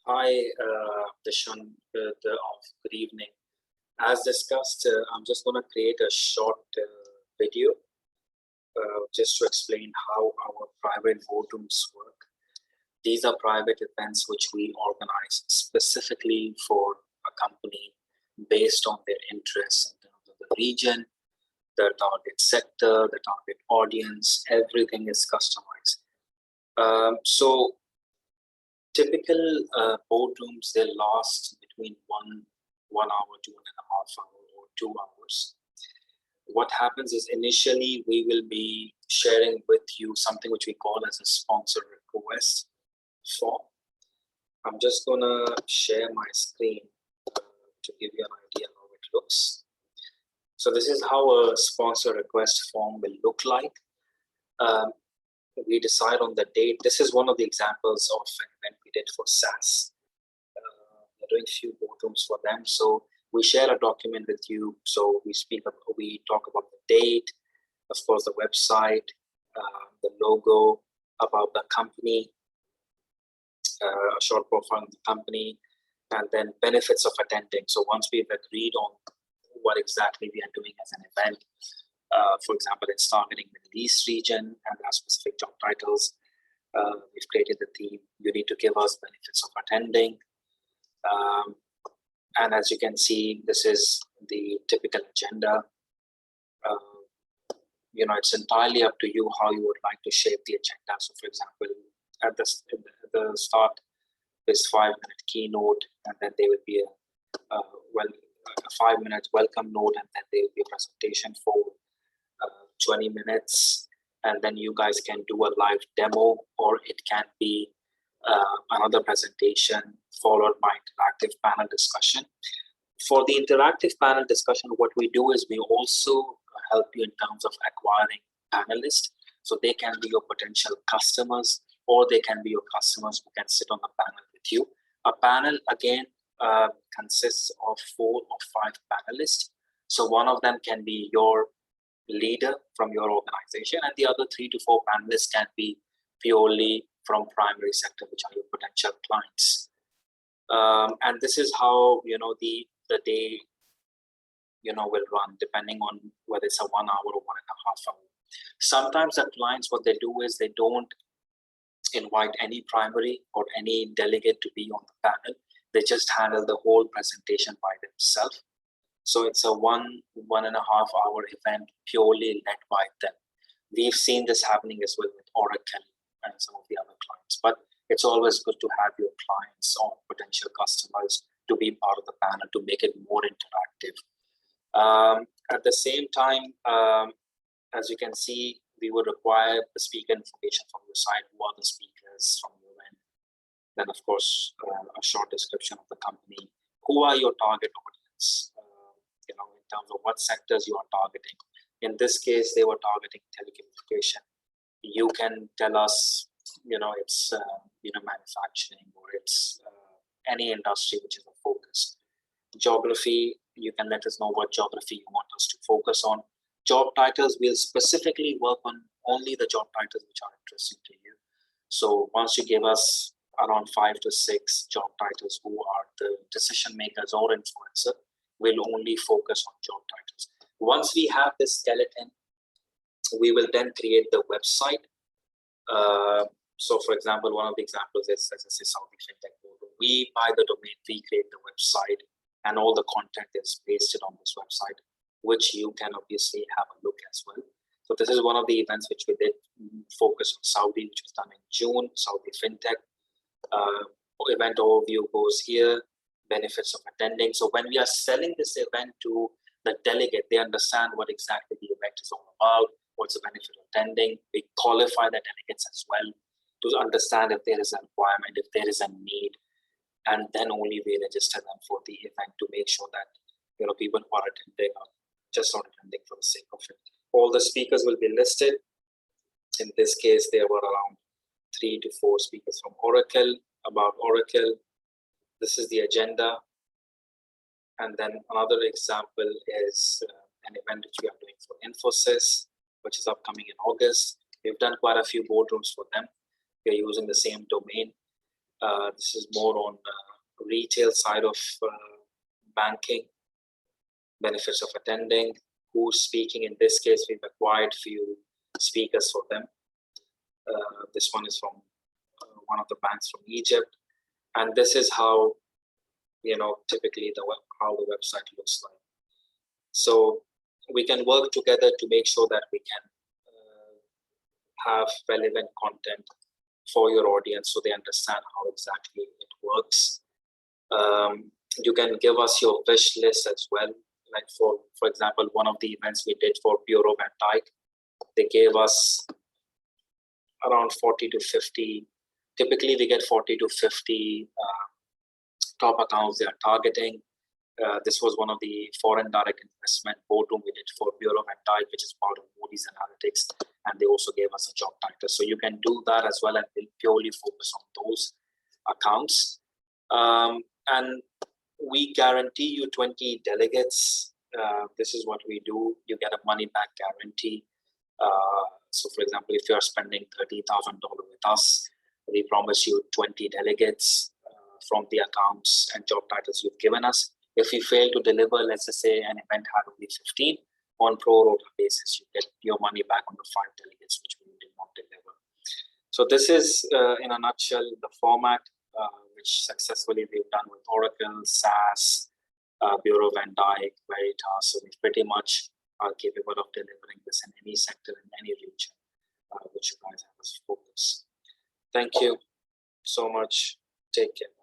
Hi, Dishan. Good evening. As discussed, I'm just going to create a short video just to explain how our private boardrooms work. These are private events which we organize specifically for a company based on their interests in terms of the region, the target sector, the target audience. Everything is customized. So typical boardrooms, they last between one hour to 1.5 hours or 2 hours. What happens is initially we will be sharing with you something which we call as a sponsor request form. I'm just gonna share my screen to give you an idea how it looks. So this is how a sponsor request form will look like. We decide on the date. This is one of the examples of an event we did for SAS. We're doing a few boardrooms for them. So we share a document with you. So we talk about the date, of course, the website, the logo, about the company, a short profile of the company, and then benefits of attending. So once we've agreed on what exactly we are doing as an event, for example, it's targeting Middle East region and there are specific job titles. We've created the theme. You need to give us benefits of attending. And as you can see, this is the typical agenda. It's entirely up to you how you would like to shape the agenda. So for example, at the start, this 5-minute keynote, and then there will be a 5-minute welcome note, and then there will be a presentation for 20 minutes, and then you guys can do a live demo, or it can be another presentation followed by interactive panel discussion. For the interactive panel discussion, what we do is we also help you in terms of acquiring panelists. So they can be your potential customers, or they can be your customers who can sit on the panel with you. A panel, again, consists of 4 or 5 panelists. So one of them can be your leader from your organization, and the other 3 to 4 panelists can be purely from primary sector, which are your potential clients. And this is how the day will run, depending on whether it's a 1 hour or 1.5 hour. Sometimes the clients, what they do is they don't invite any primary or any delegate to be on the panel. They just handle the whole presentation by themselves. So it's a 1.5 hour event purely led by them. We've seen this happening as well with Oracle and some of the other clients, but it's always good to have your clients or potential customers to be part of the panel to make it more interactive. At the same time, as you can see, we would require the speaker information from your side, who are the speakers from your end. Then, of course, a short description of the company. Who are your target audience? In terms of what sectors you are targeting. In this case, they were targeting telecommunication. You can tell us, it's manufacturing, or it's any industry which is a focus. Geography, you can let us know what geography you want us to focus on. Job titles, we'll specifically work on only the job titles which are interesting to you. So once you give us around 5 to 6 job titles who are the decision makers or influencer, we'll only focus on job titles. Once we have this skeleton, we will then create the website. So for example, one of the examples is, as I say, Saudi FinTech Boardroom. We buy the domain, we create the website, and all the content is pasted on this website, which you can obviously have a look as well. So this is one of the events which we did focus on Saudi, which was done in June, Saudi FinTech. Event overview goes here, benefits of attending. So when we are selling this event to the delegate, they understand what exactly the event is all about, what's the benefit of attending. We qualify the delegates as well to understand if there is a requirement, if there is a need, and then only we register them for the event to make sure that people who are attending are just not attending for the sake of it. All the speakers will be listed. In this case, there were around 3 to 4 speakers from Oracle, about Oracle. This is the agenda. And then another example is an event which we are doing for Infosys, which is upcoming in August. We've done quite a few boardrooms for them. We're using the same domain. This is more on retail side of banking, benefits of attending, who's speaking. In this case, we've acquired few speakers for them. This one is from one of the banks from Egypt, and this is how typically how the website looks like. So we can work together to make sure that we can have relevant content for your audience so they understand how exactly it works. You can give us your wish list as well. Like for example, one of the events we did for Bureau van Dijk, they gave us around 40 to 50. Typically, we get 40 to 50 top accounts they are targeting. This was one of the foreign direct investment boardroom we did for Bureau van Dijk, which is part of Moody's Analytics, and they also gave us a job title. So you can do that as well, and we'll purely focus on those accounts. And we guarantee you 20 delegates. This is what we do. You get a money back guarantee. So for example, if you're spending $30,000 with us, we promise you 20 delegates from the accounts and job titles you've given us. If you fail to deliver, let's just say an event had only 15, on pro rata basis, you get your money back on the 5 delegates which we did not deliver. So this is, in a nutshell, the format which successfully we've done with Oracle, SAS, Bureau van Dijk, Veritas. So we pretty much are capable of delivering this in any sector, in any region, which you guys have as focus. Thank you so much. Take care.